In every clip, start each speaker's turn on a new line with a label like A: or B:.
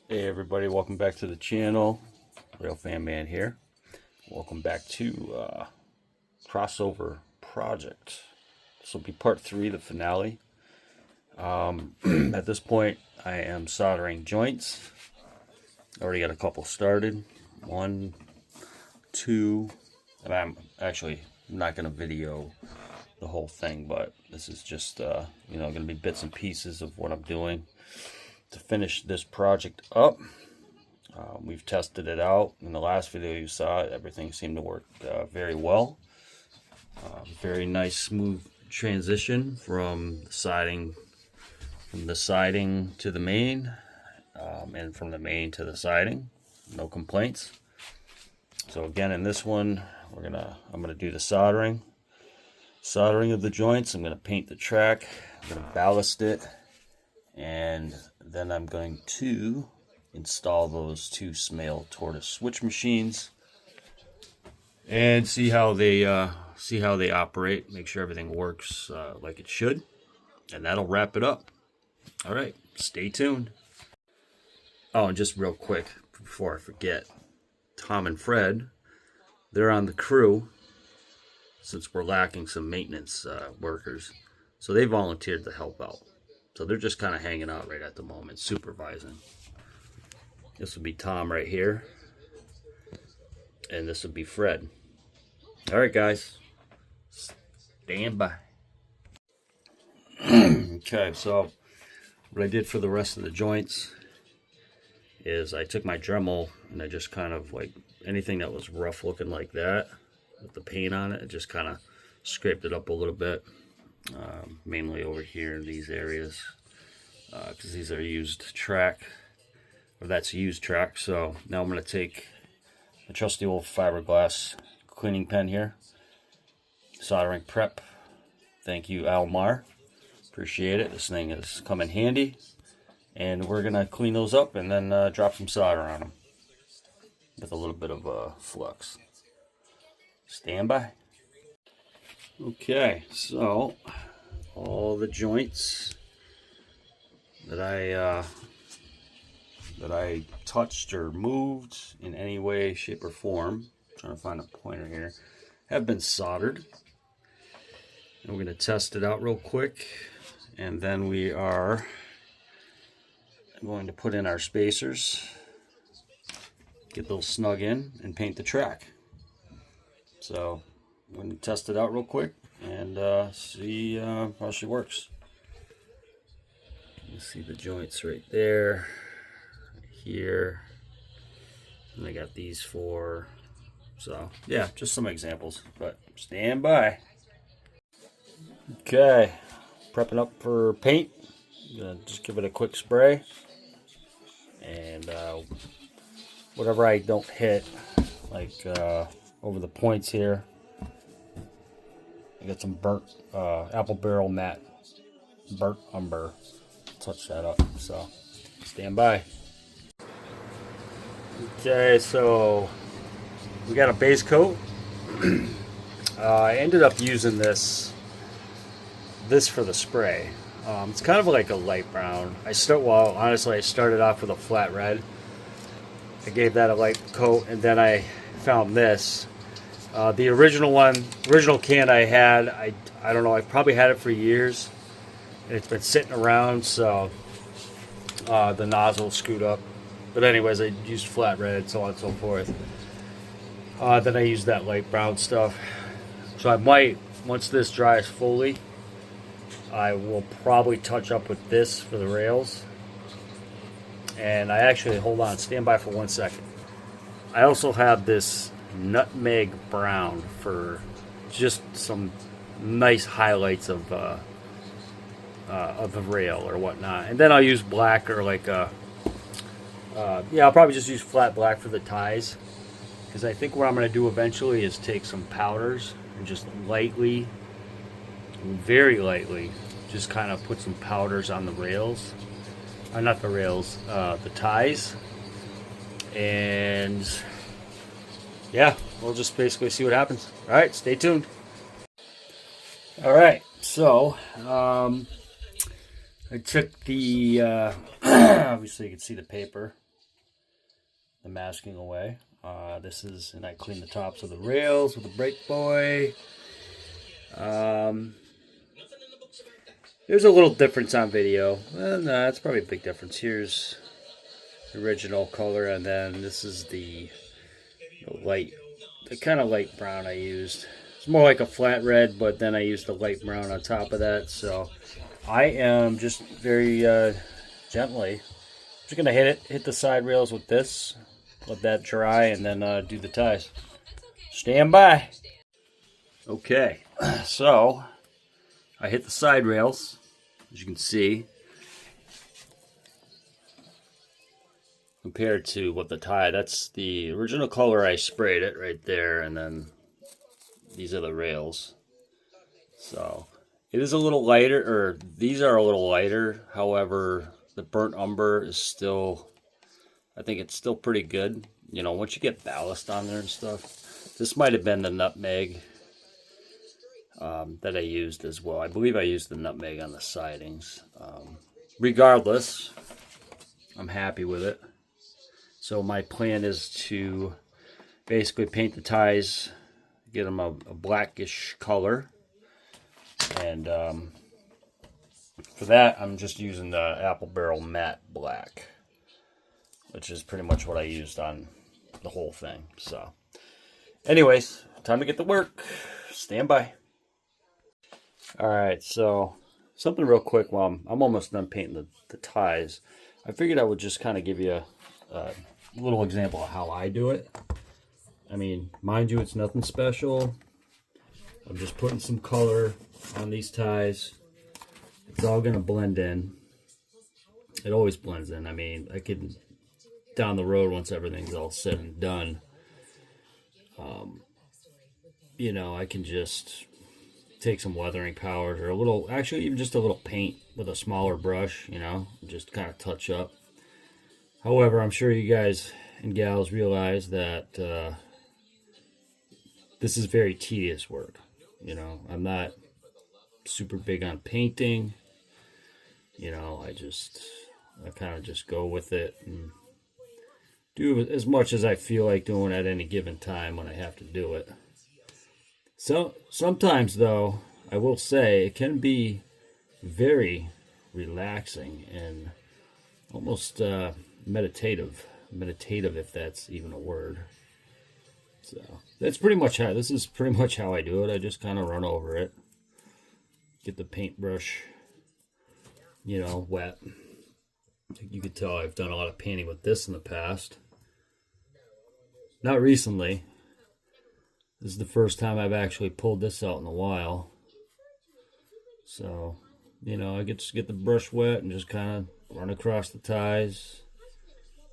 A: Hey everybody, welcome back to the channel. Rail Fan Man here. Welcome back to Crossover Project. This will be part 3, the finale. At this point, I am soldering joints. Already got a couple started. 1, 2, and I'm actually not going to video the whole thing, but this is just going to be bits and pieces of what I'm doing to finish this project up. We've tested it out. In the last video you saw, everything seemed to work very well. Very nice smooth transition from the siding to the main, and from the main to the siding. No complaints. So again, in this one, I'm gonna do the soldering of the joints. I'm gonna paint the track. I'm gonna ballast it, and then I'm going to install those 2 Smale Tortoise switch machines and see how they operate. Make sure everything works like it should, and that'll wrap it up. All right, stay tuned. Oh, and just real quick before I forget, Tom and Fred, they're on the crew since we're lacking some maintenance workers, so they volunteered to help out. So they're just kind of hanging out right at the moment, supervising. This would be Tom right here, and this would be Fred. All right, guys, stand by. Okay, so what I did for the rest of the joints is I took my Dremel and I just kind of, like, anything that was rough looking like that with the paint on it, I just kind of scraped it up a little bit, mainly over here in these areas, because these are used track. Or that's a used track. So now I'm going to take a trusty old fiberglass cleaning pen here. Soldering prep. Thank you, Almar. Appreciate it. This thing has come in handy. And we're going to clean those up and then drop some solder on them with a little bit of flux. Stand by. Okay, so all the joints that I touched or moved in any way, shape, or form, I'm trying to find a pointer here, have been soldered. And we're going to test it out real quick, and then we are going to put in our spacers, get those snug in, and paint the track. So I'm going to test it out real quick and see how she works. You see the joints right there. Here, and I got these 4. So yeah, just some examples, but stand by. Okay, prepping up for paint. Gonna just give it a quick spray, and whatever I don't hit, like over the points here, I got some burnt apple barrel matte burnt umber. Touch that up, so stand by. Okay, so we got a base coat. I ended up using this for the spray. It's kind of like a light brown. Honestly, I started off with a flat red. I gave that a light coat, and then I found this. The original can I had, I don't know, I probably had it for years. It's been sitting around, so the nozzle screwed up. But anyways, I used flat red, so on and so forth. Then I used that light brown stuff. So I might, once this dries fully, I will probably touch up with this for the rails. And I actually, hold on, stand by for 1 second. I also have this nutmeg brown for just some nice highlights of the rail or whatnot. And then I'll use black or like a I'll probably just use flat black for the ties, because I think what I'm going to do eventually is take some powders and just lightly, very lightly, just kind of put some powders on the rails, not the rails, the ties, and yeah, we'll just basically see what happens. All right, stay tuned. All right, so I took the obviously you can see the paper. the masking away. And I clean the tops of the rails with a brake boy. There's a little difference on video. Well, no, it's probably a big difference. Here's the original color, and then this is the kind of light brown I used. It's more like a flat red, but then I used the light brown on top of that. So I am just very gently just gonna hit the side rails with this, let that dry, and then do the ties. Stand by. Okay, so I hit the side rails, as you can see, compared to what the tie. That's the original color. I sprayed it right there, and then these are the rails. So it is a little lighter, or these are a little lighter. However, the burnt umber is still, I think it's still pretty good. You know, once you get ballast on there and stuff. This might have been the nutmeg that I used as well. I believe I used the nutmeg on the sidings. Regardless, I'm happy with it. So my plan is to basically paint the ties, get them a blackish color. And for that, I'm just using the Apple Barrel Matte Black, which is pretty much what I used on the whole thing. So anyways, time to get to work. Stand by. Alright, so something real quick while I'm almost done painting the ties. I figured I would just kind of give you a little example of how I do it. I mean, mind you, it's nothing special. I'm just putting some color on these ties. It's all going to blend in. It always blends in. I mean, I could, down the road, once everything's all said and done, you know, I can just take some weathering powders or a little, actually even just a little paint with a smaller brush, you know, just kind of touch up. However, I'm sure you guys and gals realize that this is very tedious work. You know, I'm not super big on painting. You know, I kind of just go with it and do as much as I feel like doing at any given time when I have to do it. So sometimes, though, I will say it can be very relaxing and almost meditative, if that's even a word. So that's pretty much how, this is pretty much how I do it. I just kind of run over it, get the paintbrush, you know, wet. You can tell I've done a lot of painting with this in the past. Not recently. This is the first time I've actually pulled this out in a while. So, you know, I just get the brush wet and just kind of run across the ties,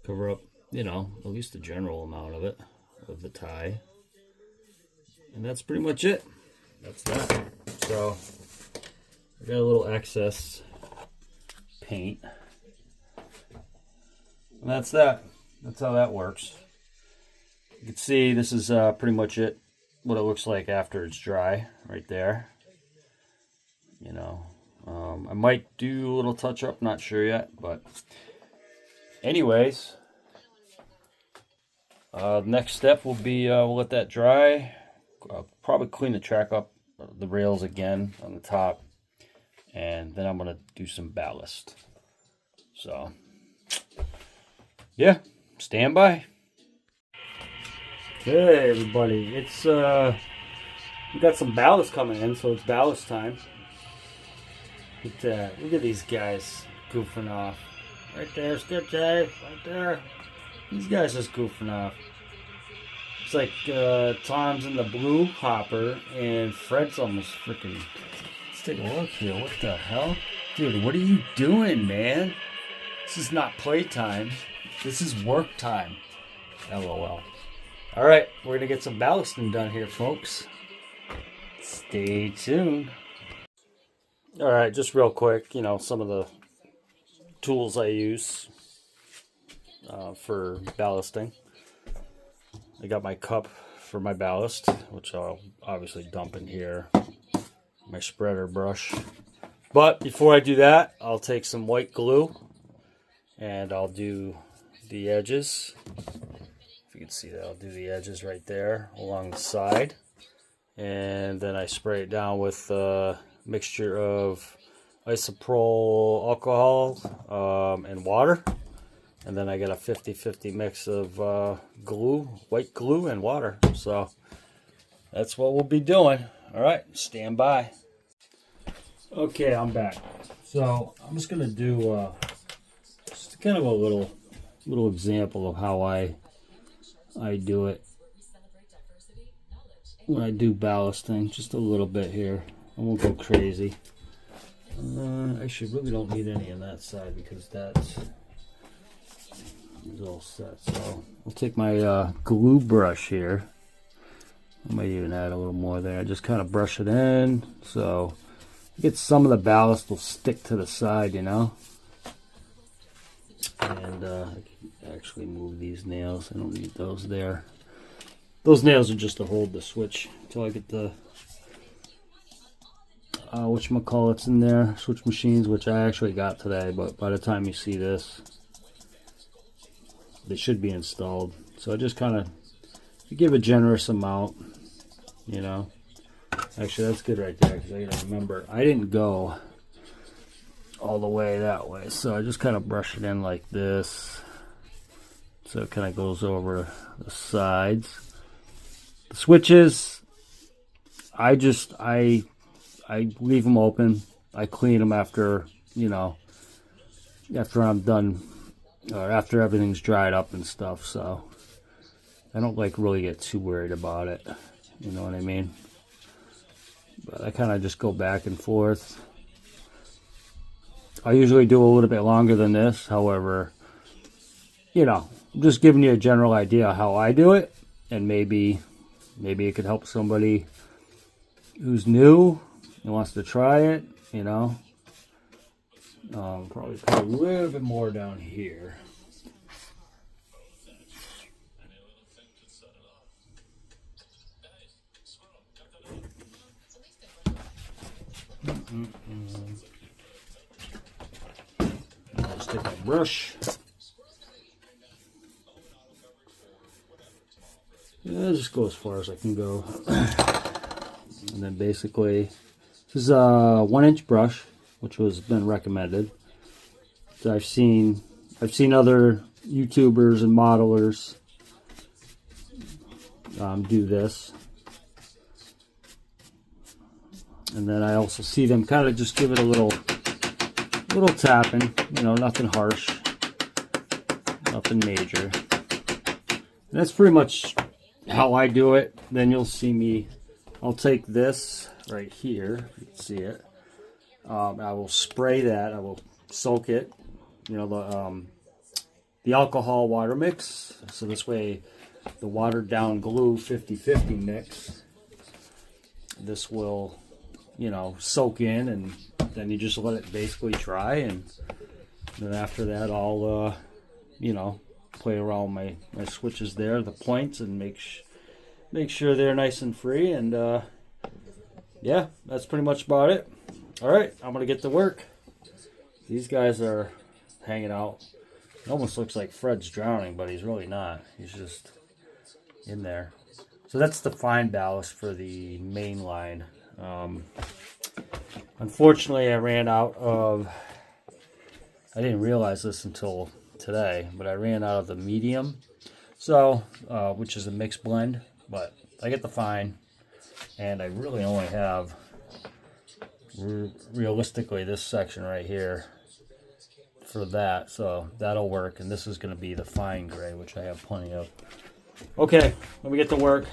A: cover up, you know, at least the general amount of it, of the tie. And that's pretty much it. That's that. So, I got a little excess paint. And that's that. That's how that works. You can see this is pretty much it. What it looks like after it's dry, right there. You know, I might do a little touch up, not sure yet, but anyways, next step will be we'll let that dry. I'll probably clean the track up, the rails again on the top, and then I'm gonna do some ballast. So, yeah, stand by. Hey everybody, it's we got some ballast coming in, so it's ballast time. Look at these guys goofing off. Right there, Stitch, right there. These guys just goofing off. It's like Tom's in the blue hopper and Fred's almost freaking. Let's take a look here. What the hell? Dude, what are you doing, man? This is not playtime. This is work time. LOL. Alright, we're going to get some ballasting done here, folks. Stay tuned. Alright, just real quick, you know, some of the tools I use for ballasting. I got my cup for my ballast, which I'll obviously dump in here. My spreader brush. But before I do that, I'll take some white glue and I'll do the edges. If you can see that, I'll do the edges right there along the side. And then I spray it down with a mixture of isopropyl alcohol and water. And then I got a 50-50 mix of glue, white glue, and water. So that's what we'll be doing. All right, stand by. Okay, I'm back. So I'm just gonna do just kind of a little example of how I do it when I do ballasting. Just a little bit here. I won't go crazy. Actually, really don't need any on that side because that's all set. So I'll take my glue brush here. I might even add a little more there. I just kind of brush it in so get some of the ballast will stick to the side, you know. And I can actually move these nails. I don't need those there. Those nails are just to hold the switch until I get the whatchamacallits in there, switch machines, which I actually got today, but by the time you see this, they should be installed. So I just kind of give a generous amount, you know. Actually, that's good right there because I gotta remember I didn't go all the way that way, so I just kind of brush it in like this, so it kind of goes over the sides. The switches, I leave them open. I clean them after, you know, after I'm done, or after everything's dried up and stuff. So I don't like really get too worried about it. You know what I mean? But I kind of just go back and forth. I usually do a little bit longer than this. However, you know, I'm just giving you a general idea how I do it, and maybe it could help somebody who's new and wants to try it, you know. Probably put a little bit more down here. Just take my brush. Yeah, just go as far as I can go. And then basically, this is a 1-inch brush, which was been recommended. So I've seen other YouTubers and modelers do this. And then I also see them kind of just give it a little tapping, you know, nothing harsh, nothing major. And that's pretty much how I do it. Then you'll see me, I'll take this right here, you can see it. I will spray that, I will soak it, you know, the alcohol water mix. So this way, the watered down glue 50-50 mix, this will, you know, soak in, and then you just let it basically dry, and then after that I'll you know, play around my switches there, the points, and make sure they're nice and free, and yeah, that's pretty much about it. All right, I'm gonna get to work. These guys are hanging out. It almost looks like Fred's drowning, but he's really not. He's just in there. So that's the fine ballast for the main line. Unfortunately, I ran out of, I didn't realize this until today, but I ran out of the medium, so which is a mixed blend, but I get the fine, and I really only have realistically this section right here for that, so that'll work. And this is going to be the fine gray, which I have plenty of. Okay, let me get to work.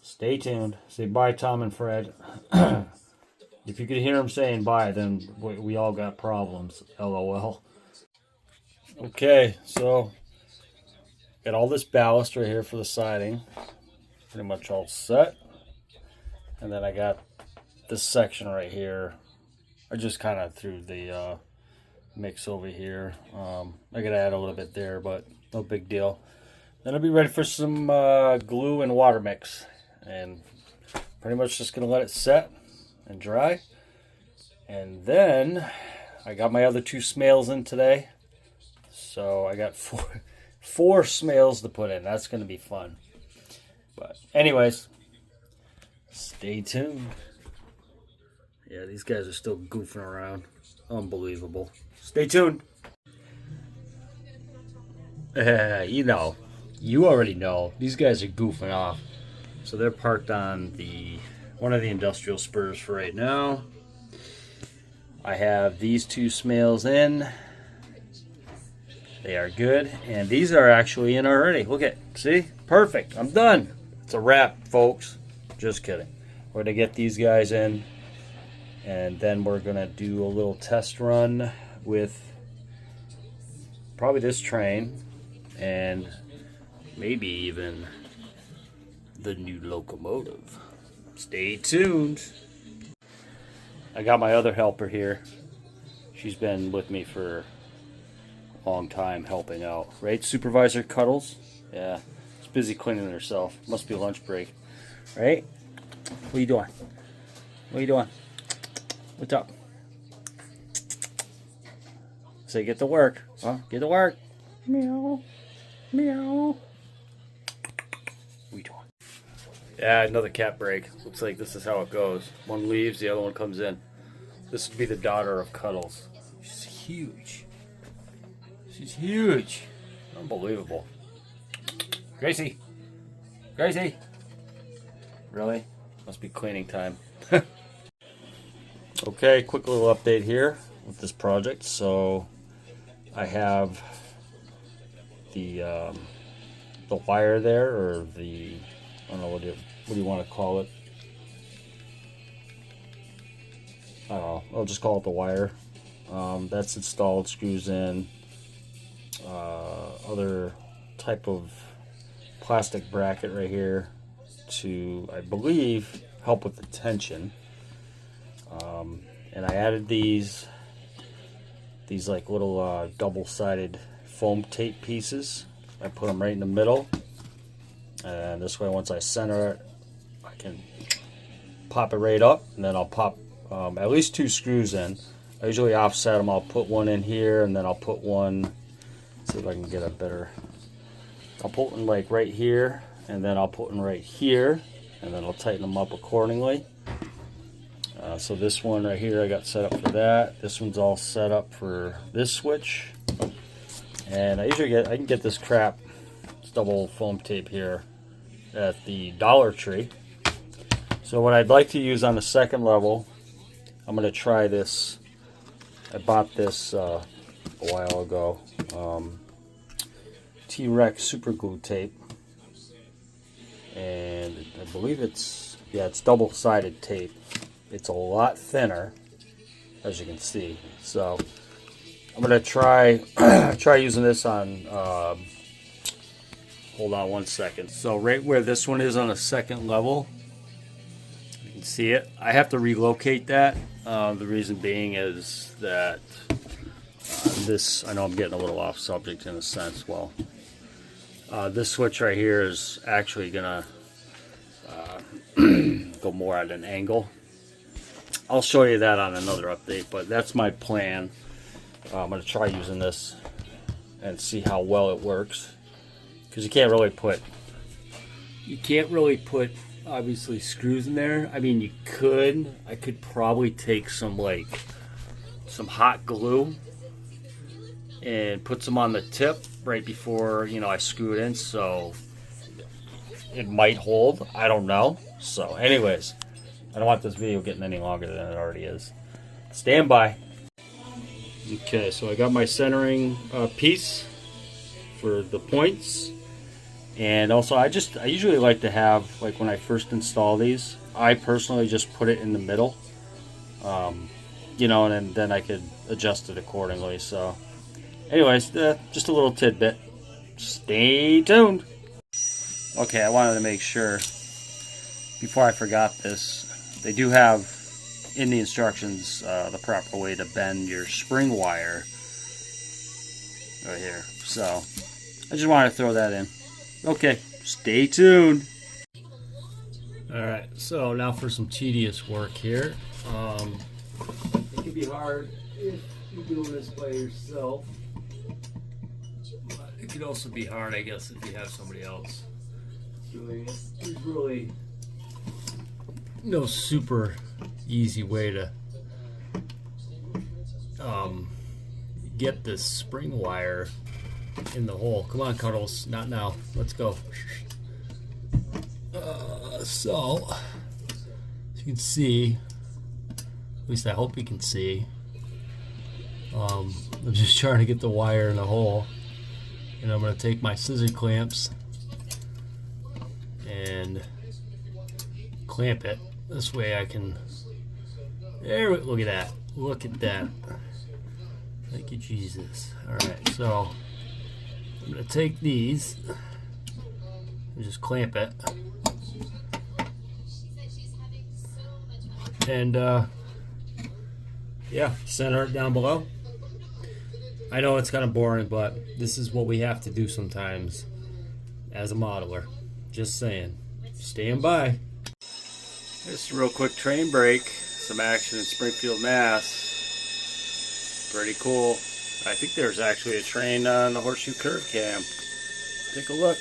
A: Stay tuned. Say bye, Tom and Fred. If you could hear him saying bye, then we all got problems. LOL. Okay, so got all this ballast right here for the siding. Pretty much all set. And then I got this section right here. I just kind of threw the mix over here. I gotta add a little bit there, but no big deal. Then I'll be ready for some glue and water mix. And pretty much just gonna let it set and dry. And then I got my other 2 smales in today. So I got 4 snails to put in. That's going to be fun. But anyways, stay tuned. Yeah, these guys are still goofing around. Unbelievable. Stay tuned. You know, you already know. These guys are goofing off. So they're parked on one of the industrial spurs for right now. I have these 2 snails in. They are good, and these are actually in already. Look at, see? Perfect. I'm done. It's a wrap, folks. Just kidding. We're going to get these guys in, and then we're going to do a little test run with probably this train, and maybe even the new locomotive. Stay tuned. I got my other helper here. She's been with me for a long time helping out. Right, Supervisor Cuddles? Yeah, she's busy cleaning herself. Must be lunch break. Right? What are you doing? What are you doing? What's up? Say get to work. Huh? Get to work. Meow. Meow. What are you doing? Yeah, another cat break. Looks like this is how it goes. One leaves, the other one comes in. This would be the daughter of Cuddles. She's huge. She's huge. Unbelievable. Gracie. Gracie. Really? Must be cleaning time. Okay, quick little update here with this project. So I have the wire there, or the, I don't know, what do you want to call it? I don't know. I'll just call it the wire. That's installed, screws in. Other type of plastic bracket right here to, I believe, help with the tension. And I added these like little double-sided foam tape pieces. I put them right in the middle, and this way, once I center it, I can pop it right up, and then I'll pop at least 2 screws in. I usually offset them. I'll put one in here, and then I'll put one, see if I can get a better, I'll put one like right here, and then I'll put one right here, and then I'll tighten them up accordingly. So this one right here I got set up for that. This one's all set up for this switch. And I can get this crap, this double foam tape here at the Dollar Tree. So what I'd like to use on the second level, I'm going to try this. I bought this a while ago. T-Rex super glue tape. And I believe it's double-sided tape. It's a lot thinner, as you can see. So I'm gonna try using this on. Hold on one second. So right where this one is on the second level, you can see it. I have to relocate that. The reason being is that this. I know I'm getting a little off subject in a sense. Well, this switch right here is actually gonna go more at an angle. I'll show you that on another update, but that's my plan. I'm going to try using this and see how well it works, because you can't really put obviously screws in there. I mean, I could probably take some hot glue and put some on the tip right before I screw it in, so it might hold. I don't know. So anyways, I don't want this video getting any longer than it already is. Stand by. Okay, so I got my centering piece for the points, and also I usually like to have, like when I first install these, I personally just put it in the middle, and then I could adjust it accordingly. So anyways, just a little tidbit. Stay tuned. Okay, I wanted to make sure before I forgot this. They do have in the instructions the proper way to bend your spring wire right here. So I just wanted to throw that in. Okay, stay tuned. Alright, so now for some tedious work here. It can be hard if you're doing this by yourself. It could also be hard, I guess, if you have somebody else doing it. There's really no super easy way to get this spring wire in the hole. Come on, Cuddles, not now. Let's go. So, as you can see, at least I hope you can see, I'm just trying to get the wire in the hole, and I'm going to take my scissor clamps and clamp it. This way I can, look at that. Look at that. Thank you, Jesus. Alright, so I'm going to take these and just clamp it. And yeah, center it down below. I know it's kind of boring, but this is what we have to do sometimes as a modeler. Just saying. Stand by. Just a real quick train break. Some action in Springfield, Mass. Pretty cool. I think there's actually a train on the Horseshoe Curve cam. Take a look.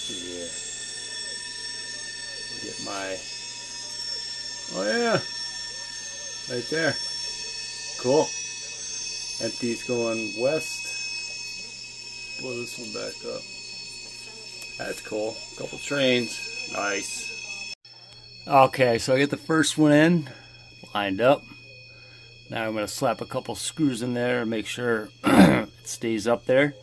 A: Yeah. Get my... Oh yeah, right there. Cool. Empty's going west. Blow this one back up. That's cool. Couple trains. Nice. Okay, so I get the first one in, lined up. Now I'm going to slap a couple screws in there and make sure it stays up there.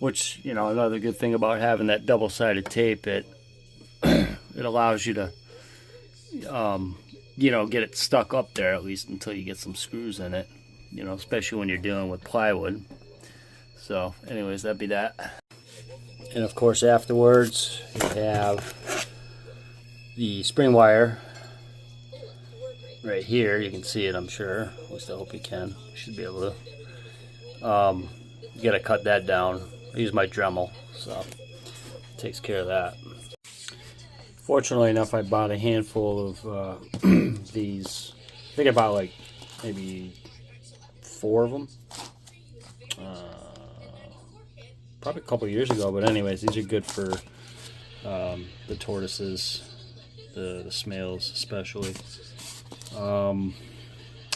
A: Which, you know, another good thing about having that double-sided tape, it allows you to you know, get it stuck up there at least until you get some screws in it, you know, especially when you're dealing with plywood. So anyways, that'd be that. And of course afterwards you have the spring wire right here. You can see it, I'm sure. At least I hope you can. You should be able to. You gotta cut that down. I use my Dremel, so it takes care of that. Fortunately enough, I bought a handful of these. I think I bought like maybe 4 of them. Probably a couple years ago, but anyways, these are good for the tortoises, the snails especially. And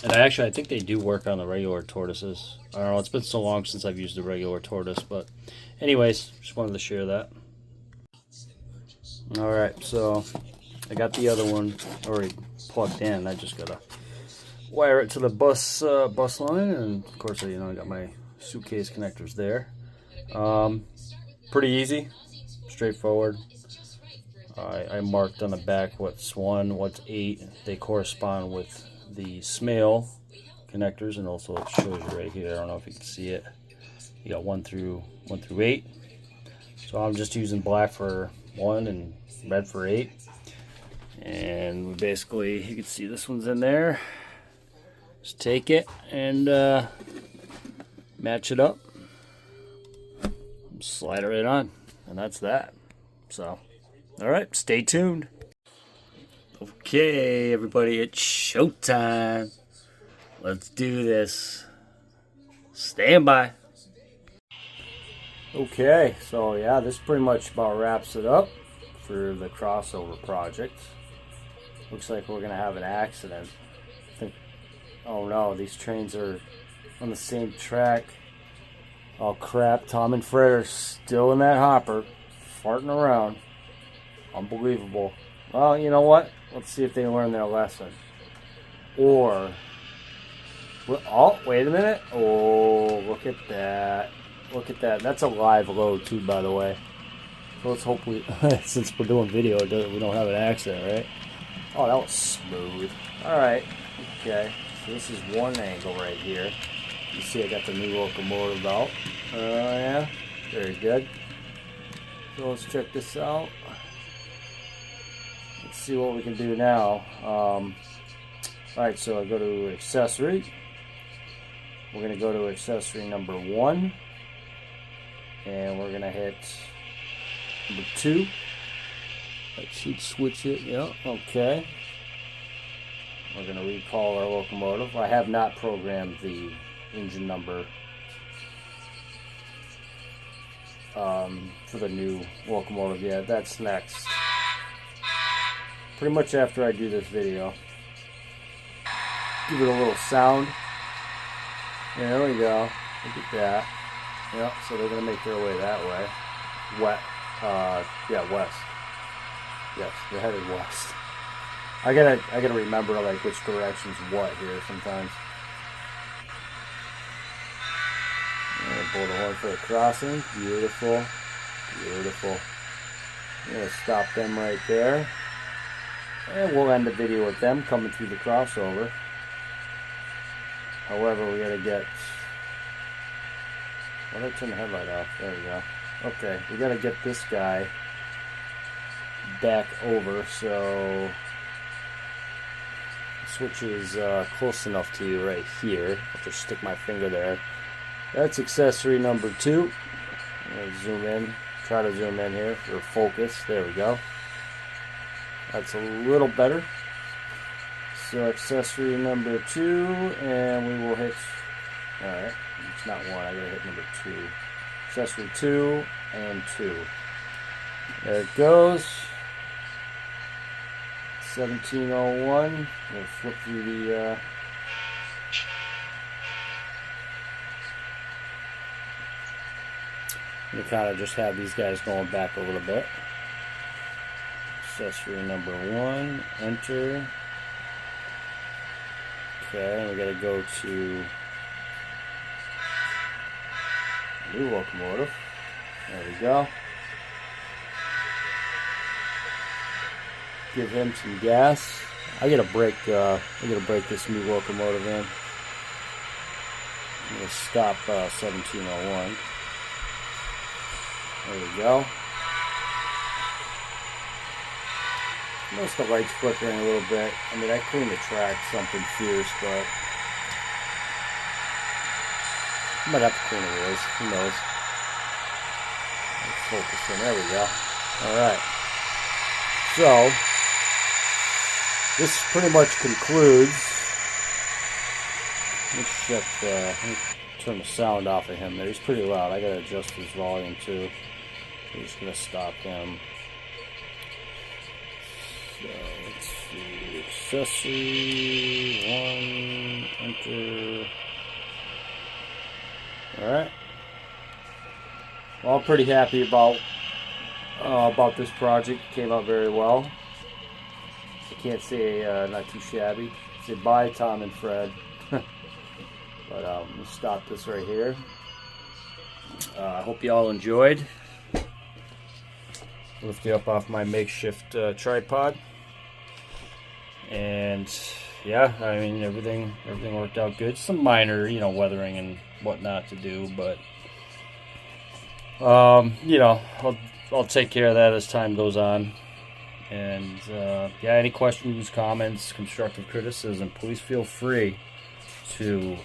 A: I think they do work on the regular tortoises. I don't know, it's been so long since I've used the regular tortoise, but anyways, just wanted to share that. Alright, so I got the other one already plugged in. I just gotta wire it to the bus line, and of course, you know, I got my suitcase connectors there. Pretty easy, straightforward. I marked on the back what's 1, what's 8. They correspond with the Smale connectors, and also it shows you right here. I don't know if you can see it. You got 1 through 8. So I'm just using black for 1 and red for 8. And we basically, you can see this one's in there. Just take it and match it up. Slide it right on. And that's that. So, alright, stay tuned. Okay, everybody, it's showtime. Let's do this. Stand by. Okay, so yeah, this pretty much about wraps it up for the crossover project. Looks like we're gonna have an accident. Oh no, these trains are on the same track. Oh crap, Tom and Fred are still in that hopper, farting around. Unbelievable. Well, you know what? Let's see if they learn their lesson. Or, oh, wait a minute. Oh, look at that. Look at that. That's a live load too, by the way. So let's hope we, since we're doing video, we don't have an accident, right? Oh, that was smooth. Alright, okay. So this is one angle right here. You see I got the new locomotive out. Oh yeah, very good. So let's check this out. Let's see what we can do now. Alright, so I go to accessory. We're going to go to accessory number 1. And we're going to hit number 2. That should switch it. Yeah, okay. We're going to recall our locomotive. I have not programmed the engine number for the new locomotive. Yeah, that's next. Pretty much after I do this video. Give it a little sound. Yeah, there we go. Look at that. Yep, so they're gonna make their way that way. Yeah, west. Yes, they're headed west. I gotta remember like which direction's what here sometimes. Blow the horn for the crossing. Beautiful. Beautiful. I'm gonna stop them right there. And we'll end the video with them coming through the crossover. However, we gotta get... Why did I turn the headlight off? There we go. Okay, we gotta get this guy back over so switch is close enough to you right here. I'll just stick my finger there. That's accessory number 2. I'm gonna zoom in, try to zoom in here for focus. There we go. That's a little better. So accessory number 2, and we will hit. Alright, it's not 1, I gotta hit number 2. Accessory 2 and 2. There it goes. 1701. We'll flip through the you kind of just have these guys going back a little bit. Accessory number 1, enter. Okay, we gotta go to new locomotive. There we go. Give him some gas. I gotta break this new locomotive in. I'm gonna stop 1701. There we go. Notice the light's flickering a little bit. I mean, I cleaned the track something fierce, but I might have to clean the wheels. Who knows? Let's focus in. There we go. Alright. So, this pretty much concludes. Let me turn the sound off of him there. He's pretty loud. I gotta adjust his volume too. We're just gonna stop him. So let's see. Accessory 1, enter. Alright. Well, I'm pretty happy about this project. It came out very well. I can't say not too shabby. Say bye, Tom and Fred. But we'll stop this right here. I hope you all enjoyed. Lift you up off my makeshift tripod. And yeah, I mean everything worked out good. Some minor, weathering and whatnot to do, but I'll take care of that as time goes on. And yeah, any questions, comments, constructive criticism, please feel free to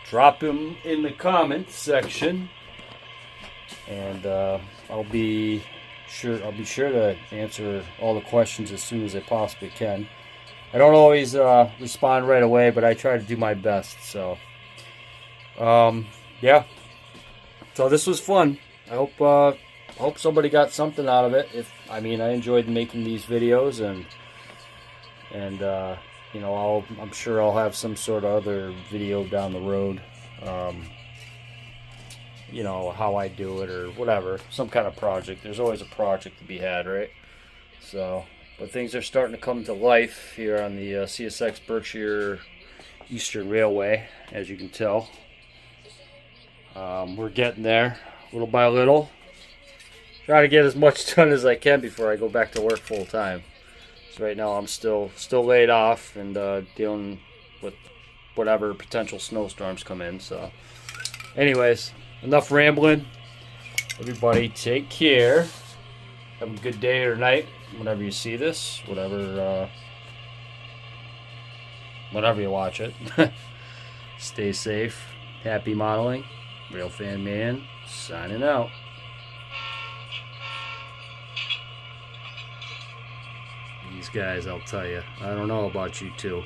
A: drop them in the comments section, and I'll be sure to answer all the questions as soon as I possibly can. I don't always respond right away, but I try to do my best. So yeah, so this was fun. I hope somebody got something out of it. I enjoyed making these videos, and I'm sure I'll have some sort of other video down the road. How I do it or whatever, some kind of project. There's always a project to be had, right? So, but things are starting to come to life here on the CSX Berkshire Eastern Railway, as you can tell. We're getting there, little by little. Try to get as much done as I can before I go back to work full time. So right now I'm still laid off and dealing with whatever potential snowstorms come in. So anyways, enough rambling. Everybody take care. Have a good day or night whenever you see this, whenever you watch it. Stay safe. Happy modeling. Railfan Man signing out. These guys, I'll tell you, I don't know about you two.